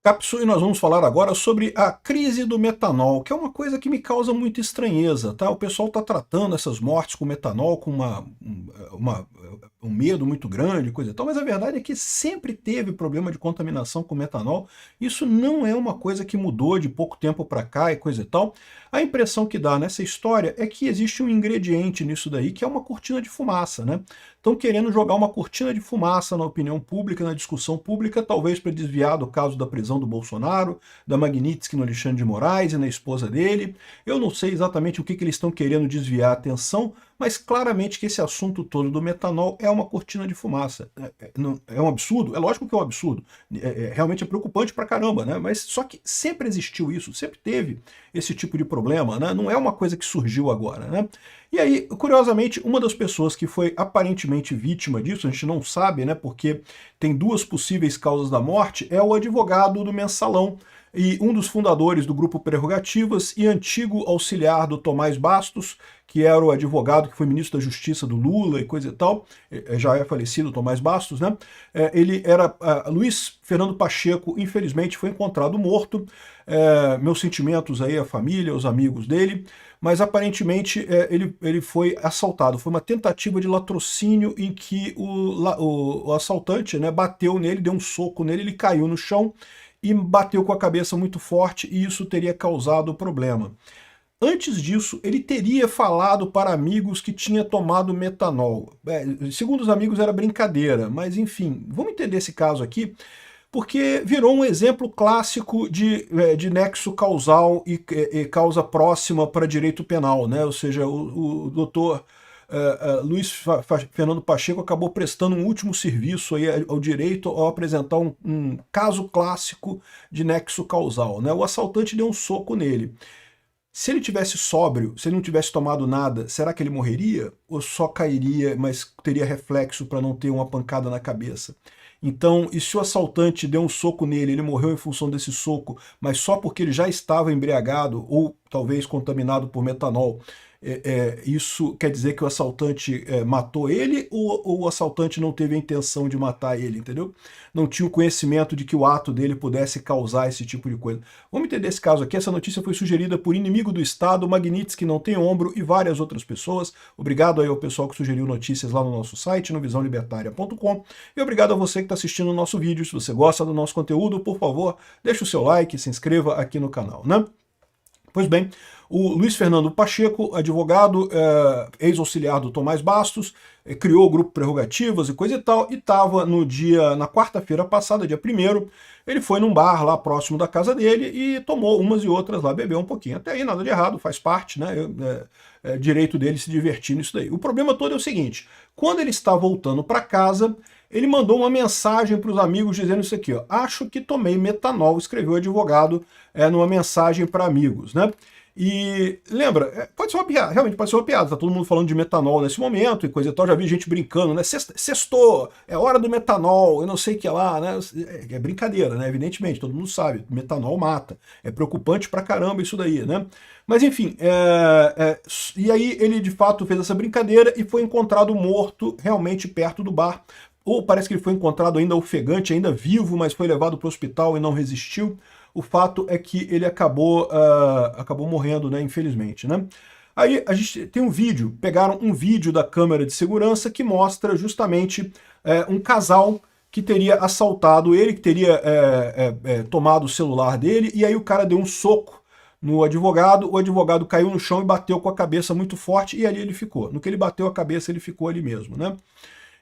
Capsu, e nós vamos falar agora sobre a crise do metanol, que é uma coisa que me causa muita estranheza, tá? O pessoal está tratando essas mortes com metanol com um medo muito grande, coisa e tal, mas a verdade é que sempre teve problema de contaminação com metanol. Isso não é uma coisa que mudou de pouco tempo para cá e coisa e tal. A impressão que dá nessa história é que existe um ingrediente nisso daí, que é uma cortina de fumaça, né? Estão querendo jogar uma cortina de fumaça na opinião pública, na discussão pública, talvez para desviar do caso da prisão do Bolsonaro, da Magnitsky no Alexandre de Moraes e na esposa dele. Eu não sei exatamente o que eles estão querendo desviar a atenção, mas claramente que esse assunto todo do metanol é uma cortina de fumaça. É um absurdo? É lógico que é um absurdo. Realmente é preocupante pra caramba, né? Mas só que sempre existiu isso, sempre teve esse tipo de problema, né? Não é uma coisa que surgiu agora, né? E aí, curiosamente, uma das pessoas que foi aparentemente vítima disso, a gente não sabe, né? Porque tem duas possíveis causas da morte, é o advogado do Mensalão, e um dos fundadores do Grupo Prerrogativas e antigo auxiliar do Tomás Bastos, que era o advogado que foi ministro da Justiça do Lula e coisa e tal, já é falecido Tomás Bastos, né? Ele era Luiz Fernando Pacheco, infelizmente foi encontrado morto. Meus sentimentos aí à família, aos amigos dele, mas aparentemente ele foi assaltado. Foi uma tentativa de latrocínio em que o assaltante, né, bateu nele, deu um soco nele, ele caiu no chão e bateu com a cabeça muito forte, e isso teria causado problema. Antes disso, ele teria falado para amigos que tinha tomado metanol. Segundo os amigos era brincadeira, mas enfim, vamos entender esse caso aqui, porque virou um exemplo clássico de nexo causal e causa próxima para direito penal, né? Ou seja, o doutor Luiz Fernando Pacheco acabou prestando um último serviço aí ao direito ao apresentar um caso clássico de nexo causal, né? O assaltante deu um soco nele. Se ele tivesse sóbrio, se ele não tivesse tomado nada, será que ele morreria? Ou só cairia, mas teria reflexo para não ter uma pancada na cabeça? Então, e se o assaltante deu um soco nele, ele morreu em função desse soco, mas só porque ele já estava embriagado ou talvez contaminado por metanol, isso quer dizer que o assaltante matou ele, ou o assaltante não teve a intenção de matar ele, entendeu? Não tinha o conhecimento de que o ato dele pudesse causar esse tipo de coisa. Vamos entender esse caso aqui. Essa notícia foi sugerida por Inimigo do Estado, Magnitsky Não Tem Ombro e várias outras pessoas. Obrigado aí ao pessoal que sugeriu notícias lá no nosso site, no visãolibertaria.com, e obrigado a você que está assistindo o nosso vídeo. Se você gosta do nosso conteúdo, por favor, deixe o seu like, se inscreva aqui no canal, né? Pois bem, o Luiz Fernando Pacheco, advogado, ex-auxiliar do Tomás Bastos, criou o Grupo Prerrogativas e coisa e tal, e estava na quarta-feira passada, dia 1º, ele foi num bar lá próximo da casa dele e tomou umas e outras lá, bebeu um pouquinho. Até aí nada de errado, faz parte, né? Direito dele se divertir nisso daí. O problema todo é o seguinte, quando ele está voltando para casa, ele mandou uma mensagem para os amigos dizendo isso aqui, ó: acho que tomei metanol, escreveu o advogado numa mensagem para amigos, né? E lembra, pode ser uma piada, realmente pode ser uma piada, tá todo mundo falando de metanol nesse momento e coisa e tal, já vi gente brincando, né? Sextou, é hora do metanol, eu não sei o que lá, né? É brincadeira, né? Evidentemente, todo mundo sabe, metanol mata, é preocupante pra caramba isso daí, né? Mas enfim, e aí ele de fato fez essa brincadeira e foi encontrado morto realmente perto do bar. Ou parece que ele foi encontrado ainda ofegante, ainda vivo, mas foi levado para o hospital e não resistiu. O fato é que ele acabou morrendo, né, infelizmente, né? Aí a gente tem um vídeo, pegaram um vídeo da câmera de segurança que mostra justamente um casal que teria assaltado ele, que teria tomado o celular dele, e aí o cara deu um soco no advogado, o advogado caiu no chão e bateu com a cabeça muito forte, e ali ele ficou. No que ele bateu a cabeça, ele ficou ali mesmo, né?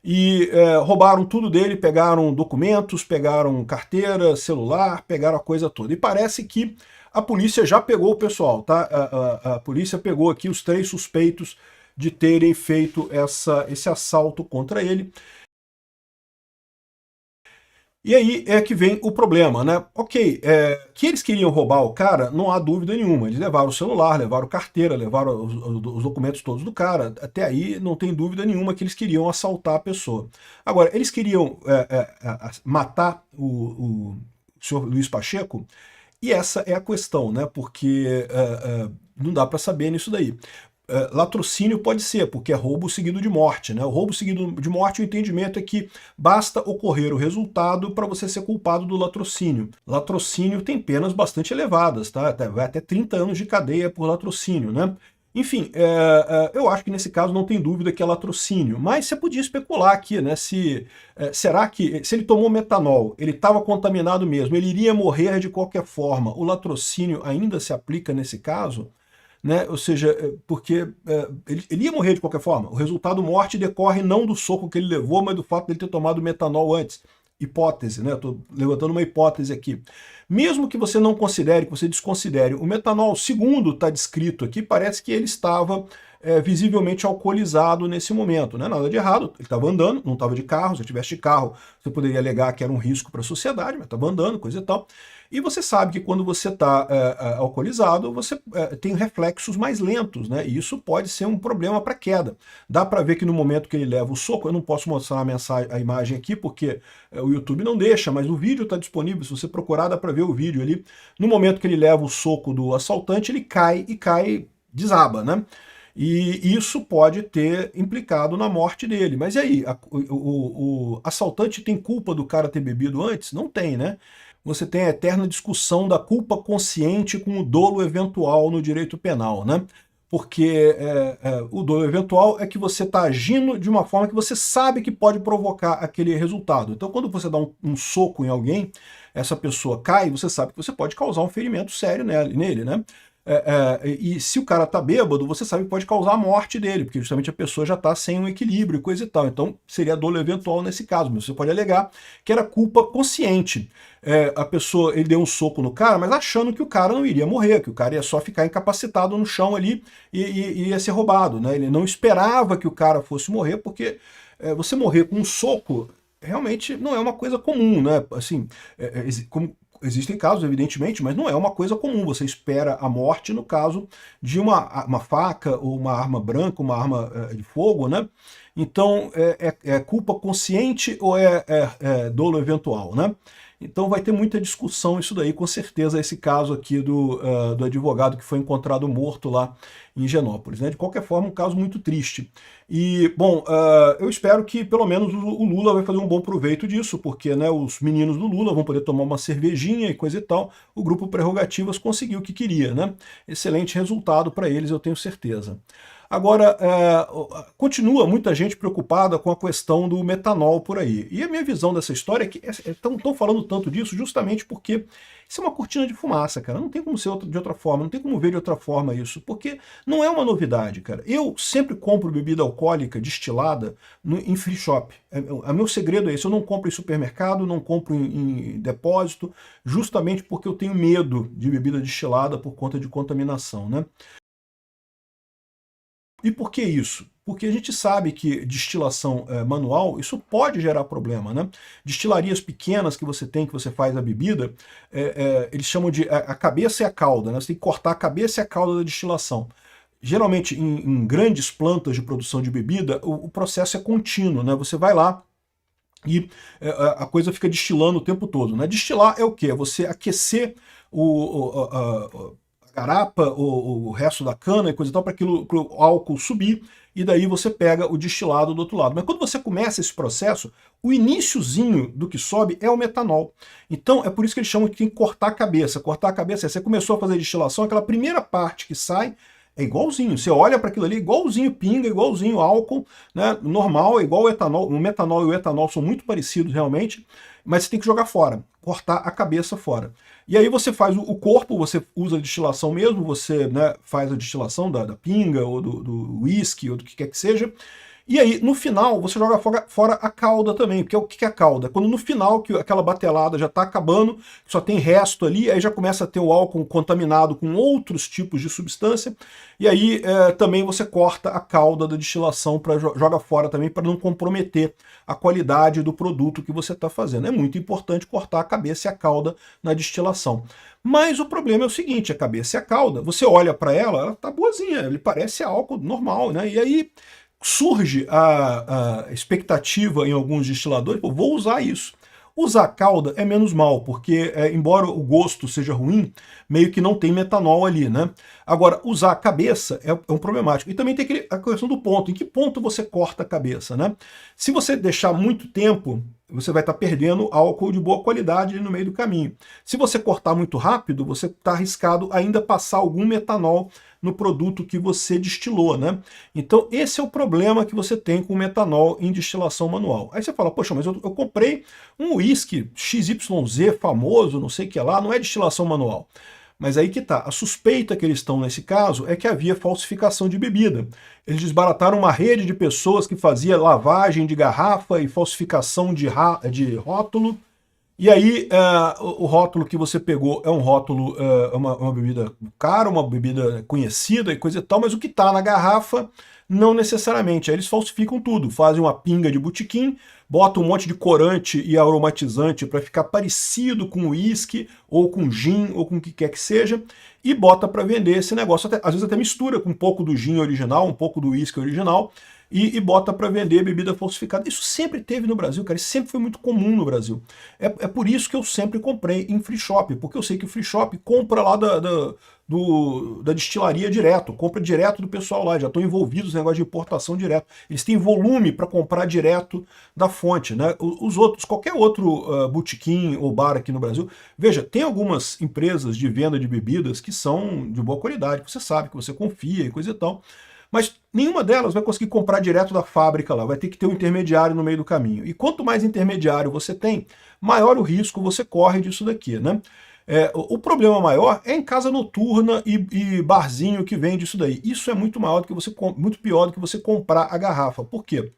E roubaram tudo dele, pegaram documentos, pegaram carteira, celular, pegaram a coisa toda. E parece que a polícia já pegou o pessoal, tá? A polícia pegou aqui os 3 suspeitos de terem feito esse assalto contra ele. E aí é que vem o problema, né? Ok, que eles queriam roubar o cara, não há dúvida nenhuma. Eles levaram o celular, levaram carteira, levaram os documentos todos do cara. Até aí não tem dúvida nenhuma que eles queriam assaltar a pessoa. Agora, eles queriam matar o senhor Luiz Pacheco? E essa é a questão, né? Porque não dá para saber nisso daí. Latrocínio pode ser, porque é roubo seguido de morte, né? O roubo seguido de morte, o entendimento é que basta ocorrer o resultado para você ser culpado do latrocínio. Latrocínio tem penas bastante elevadas, tá? Vai até 30 anos de cadeia por latrocínio, né? Enfim, eu acho que nesse caso não tem dúvida que é latrocínio, mas você podia especular aqui, né? Será que, se ele tomou metanol, ele estava contaminado mesmo, ele iria morrer de qualquer forma, o latrocínio ainda se aplica nesse caso? Né? Ou seja, porque ele ia morrer de qualquer forma. O resultado morte decorre não do soco que ele levou, mas do fato de ele ter tomado metanol antes. Hipótese, né? Estou levantando uma hipótese aqui. Mesmo que você não considere, que você desconsidere, o metanol, segundo está descrito aqui, parece que ele estava visivelmente alcoolizado nesse momento. Não é nada de errado, ele estava andando, não estava de carro. Se eu tivesse de carro, você poderia alegar que era um risco para a sociedade, mas estava andando, coisa e tal. E você sabe que quando você está alcoolizado, você tem reflexos mais lentos, né? E isso pode ser um problema para queda. Dá para ver que no momento que ele leva o soco, eu não posso mostrar a imagem aqui porque o YouTube não deixa, mas o vídeo está disponível, se você procurar dá para ver o vídeo ali. No momento que ele leva o soco do assaltante, ele cai e cai, desaba, né? E isso pode ter implicado na morte dele. Mas e aí? O assaltante tem culpa do cara ter bebido antes? Não tem, né? Você tem a eterna discussão da culpa consciente com o dolo eventual no direito penal, né? Porque o dolo eventual é que você está agindo de uma forma que você sabe que pode provocar aquele resultado. Então, quando você dá um soco em alguém, essa pessoa cai, você sabe que você pode causar um ferimento sério nele, né? E se o cara tá bêbado, você sabe que pode causar a morte dele, porque justamente a pessoa já está sem um equilíbrio e coisa e tal. Então seria dolo eventual nesse caso, mas você pode alegar que era culpa consciente. A pessoa, ele deu um soco no cara, mas achando que o cara não iria morrer, que o cara ia só ficar incapacitado no chão ali e ia ser roubado, né? Ele não esperava que o cara fosse morrer, porque você morrer com um soco realmente não é uma coisa comum, né? Assim, como existem casos, evidentemente, mas não é uma coisa comum. Você espera a morte no caso de uma faca ou uma arma branca, uma arma de fogo, né? Então, é culpa consciente ou é dolo eventual, né? Então vai ter muita discussão isso daí, com certeza, esse caso aqui do advogado que foi encontrado morto lá em Higienópolis, né? De qualquer forma, um caso muito triste. E, bom, eu espero que pelo menos o Lula vai fazer um bom proveito disso, porque né, os meninos do Lula vão poder tomar uma cervejinha e coisa e tal. O grupo Prerrogativas conseguiu o que queria, né? Excelente resultado para eles, eu tenho certeza. Agora, continua muita gente preocupada com a questão do metanol por aí. E a minha visão dessa história é que estão falando tanto disso justamente porque isso é uma cortina de fumaça, cara. Não tem como ser de outra forma, não tem como ver de outra forma isso, porque não é uma novidade, cara. Eu sempre compro bebida alcoólica destilada em free shop. O meu segredo é esse, eu não compro em supermercado, não compro em depósito, justamente porque eu tenho medo de bebida destilada por conta de contaminação, né? E por que isso? Porque a gente sabe que destilação manual, isso pode gerar problema, né? Destilarias pequenas que você faz a bebida, eles chamam de a cabeça e a cauda, né? Você tem que cortar a cabeça e a cauda da destilação. Geralmente, em grandes plantas de produção de bebida, o processo é contínuo, né? Você vai lá e a coisa fica destilando o tempo todo, né? Destilar é o quê? É você aquecer a garapa, o resto da cana e coisa e tal, para o álcool subir, e daí você pega o destilado do outro lado. Mas quando você começa esse processo, o iniciozinho do que sobe é o metanol. Então é por isso que eles chamam que tem que cortar a cabeça. Cortar a cabeça é você começou a fazer destilação, aquela primeira parte que sai é igualzinho. Você olha para aquilo ali, igualzinho pinga, igualzinho álcool, né? Normal, igual o etanol. O metanol e o etanol são muito parecidos realmente, mas você tem que jogar fora, cortar a cabeça fora. E aí você faz o corpo, você usa a destilação mesmo, você né, faz a destilação da pinga, ou do whisky, ou do que quer que seja. E aí, no final, você joga fora a cauda também, porque o que é a cauda? Quando no final, que aquela batelada já está acabando, só tem resto ali, aí já começa a ter o álcool contaminado com outros tipos de substância, e aí também você corta a cauda da destilação, joga fora também, para não comprometer a qualidade do produto que você está fazendo. É muito importante cortar a cabeça e a cauda na destilação. Mas o problema é o seguinte, a cabeça e a cauda, você olha para ela está boazinha, ele parece álcool normal, né? E aí surge a expectativa em alguns destiladores, pô, vou usar isso. Usar calda é menos mal, porque embora o gosto seja ruim, meio que não tem metanol ali, né? Agora, usar a cabeça é um problemático. E também tem a questão do ponto. Em que ponto você corta a cabeça, né? Se você deixar muito tempo, você vai estar perdendo álcool de boa qualidade no meio do caminho. Se você cortar muito rápido, você está arriscado ainda passar algum metanol no produto que você destilou, né? Então esse é o problema que você tem com o metanol em destilação manual. Aí você fala, poxa, mas eu comprei um uísque XYZ famoso, não sei o que lá, não é destilação manual. Mas aí que tá, a suspeita que eles estão nesse caso é que havia falsificação de bebida. Eles desbarataram uma rede de pessoas que fazia lavagem de garrafa e falsificação de rótulo. E aí, o rótulo que você pegou é um rótulo, uma bebida cara, uma bebida conhecida e coisa e tal, mas o que está na garrafa não necessariamente. Aí eles falsificam tudo, fazem uma pinga de botequim, botam um monte de corante e aromatizante para ficar parecido com uísque, ou com gin, ou com o que quer que seja, e bota para vender esse negócio. Às vezes até mistura com um pouco do gin original, um pouco do uísque original, e bota para vender bebida falsificada. Isso sempre teve no Brasil, cara, isso sempre foi muito comum no Brasil. É por isso que eu sempre comprei em free shop, porque eu sei que o free shop compra lá da destilaria direto, compra direto do pessoal lá, já estão envolvidos no negócio de importação direto. Eles têm volume para comprar direto da fonte, né? Os outros, qualquer outro botequim ou bar aqui no Brasil, veja, tem algumas empresas de venda de bebidas que são de boa qualidade, que você sabe, que você confia e coisa e tal, mas nenhuma delas vai conseguir comprar direto da fábrica lá, vai ter que ter um intermediário no meio do caminho. E quanto mais intermediário você tem, maior o risco você corre disso daqui, né? O problema maior é em casa noturna e barzinho que vende isso daí. Isso é muito maior do que muito pior do que você comprar a garrafa. Por quê?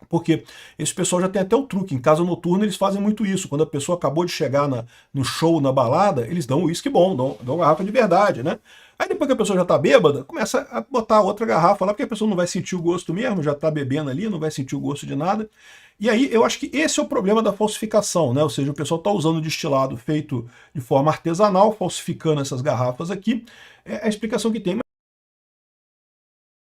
Porque esse pessoal já tem até o truque. Em casa noturna eles fazem muito isso. Quando a pessoa acabou de chegar no show, na balada, eles dão um uísque bom, dão garrafa de verdade, né? Aí depois que a pessoa já tá bêbada, começa a botar outra garrafa lá, porque a pessoa não vai sentir o gosto mesmo, já tá bebendo ali, não vai sentir o gosto de nada. E aí eu acho que esse é o problema da falsificação, né? Ou seja, o pessoal tá usando destilado feito de forma artesanal, falsificando essas garrafas aqui. É a explicação que tem.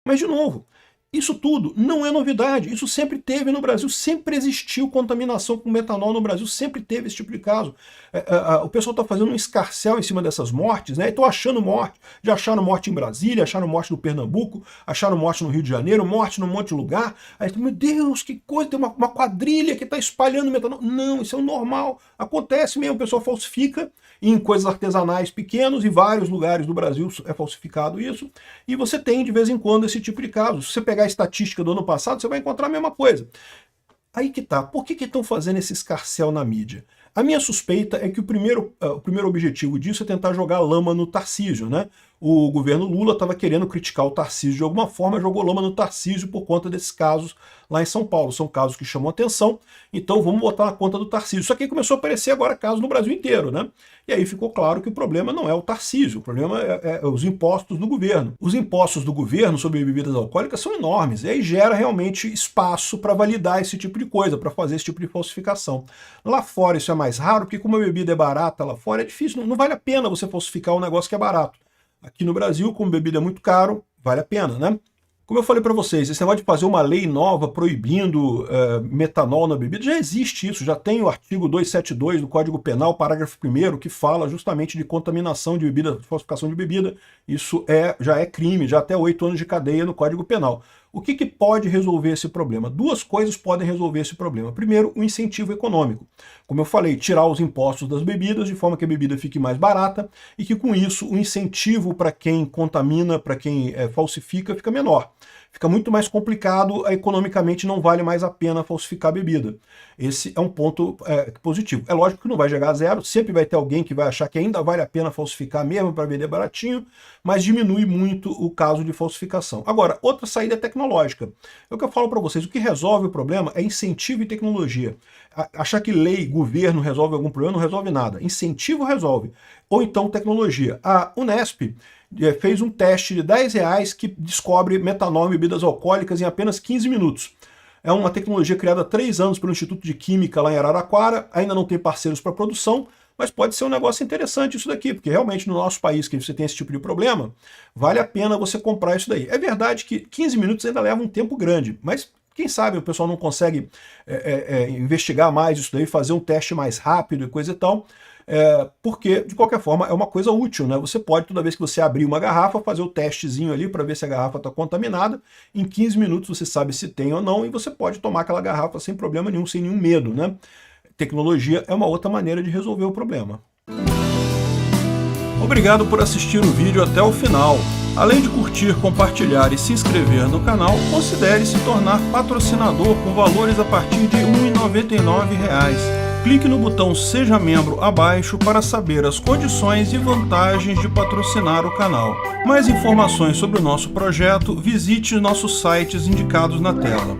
Mas, de novo, isso tudo não é novidade, isso sempre teve no Brasil, sempre existiu contaminação com metanol no Brasil, sempre teve esse tipo de caso. O pessoal está fazendo um escarcéu em cima dessas mortes, né? Estão achando morte, já acharam morte em Brasília, acharam morte no Pernambuco, acharam morte no Rio de Janeiro, morte num monte de lugar. Aí, meu Deus, que coisa, tem uma quadrilha que está espalhando metanol. Não, isso é o normal, acontece mesmo, o pessoal falsifica em coisas artesanais pequenos, e vários lugares do Brasil é falsificado isso, e você tem de vez em quando esse tipo de caso. Se você pegar a estatística do ano passado, você vai encontrar a mesma coisa. Aí que tá, por que estão fazendo esse escarcéu na mídia? A minha suspeita é que o primeiro objetivo disso é tentar jogar lama no Tarcísio, né? O governo Lula estava querendo criticar o Tarcísio de alguma forma, jogou lama no Tarcísio por conta desses casos lá em São Paulo. São casos que chamam atenção, então vamos botar na conta do Tarcísio. Só que aí começou a aparecer agora casos no Brasil inteiro, né? E aí ficou claro que o problema não é o Tarcísio, o problema é os impostos do governo. Os impostos do governo sobre bebidas alcoólicas são enormes, e aí gera realmente espaço para validar esse tipo de coisa, para fazer esse tipo de falsificação. Lá fora isso é mais raro, porque como a bebida é barata lá fora, é difícil, não vale a pena você falsificar um negócio que é barato. Aqui no Brasil, como bebida é muito caro, vale a pena, né? Como eu falei para vocês, esse negócio de fazer uma lei nova proibindo metanol na bebida, já existe isso, já tem o artigo 272 do Código Penal, parágrafo 1º, que fala justamente de contaminação de bebida, falsificação de bebida. Isso já é crime, já até 8 anos de cadeia no Código Penal. O que pode resolver esse problema? Duas coisas podem resolver esse problema. Primeiro, o incentivo econômico. Como eu falei, tirar os impostos das bebidas, de forma que a bebida fique mais barata, e que com isso o incentivo para quem contamina, para quem falsifica, fica menor. Fica muito mais complicado, economicamente não vale mais a pena falsificar a bebida. Esse é um ponto positivo. É lógico que não vai chegar a zero, sempre vai ter alguém que vai achar que ainda vale a pena falsificar mesmo para vender baratinho, mas diminui muito o caso de falsificação. Agora, outra saída é tecnológica. É o que eu falo para vocês, o que resolve o problema é incentivo e tecnologia. Achar que lei, governo resolve algum problema não resolve nada. Incentivo resolve. Ou então tecnologia. A Unesp fez um teste de R$10 que descobre metanol em bebidas alcoólicas em apenas 15 minutos. É uma tecnologia criada há 3 anos pelo Instituto de Química lá em Araraquara, ainda não tem parceiros para produção, mas pode ser um negócio interessante isso daqui, porque realmente no nosso país, que você tem esse tipo de problema, vale a pena você comprar isso daí. É verdade que 15 minutos ainda leva um tempo grande, mas Quem sabe o pessoal não consegue investigar mais isso daí, fazer um teste mais rápido e coisa e tal, porque, de qualquer forma, é uma coisa útil, né? Você pode, toda vez que você abrir uma garrafa, fazer o testezinho ali para ver se a garrafa está contaminada. Em 15 minutos você sabe se tem ou não, e você pode tomar aquela garrafa sem problema nenhum, sem nenhum medo, né? Tecnologia é uma outra maneira de resolver o problema. Obrigado por assistir o vídeo até o final. Além de curtir, compartilhar e se inscrever no canal, considere se tornar patrocinador com valores a partir de R$ 1,99. Clique no botão Seja Membro abaixo para saber as condições e vantagens de patrocinar o canal. Mais informações sobre o nosso projeto, visite nossos sites indicados na tela.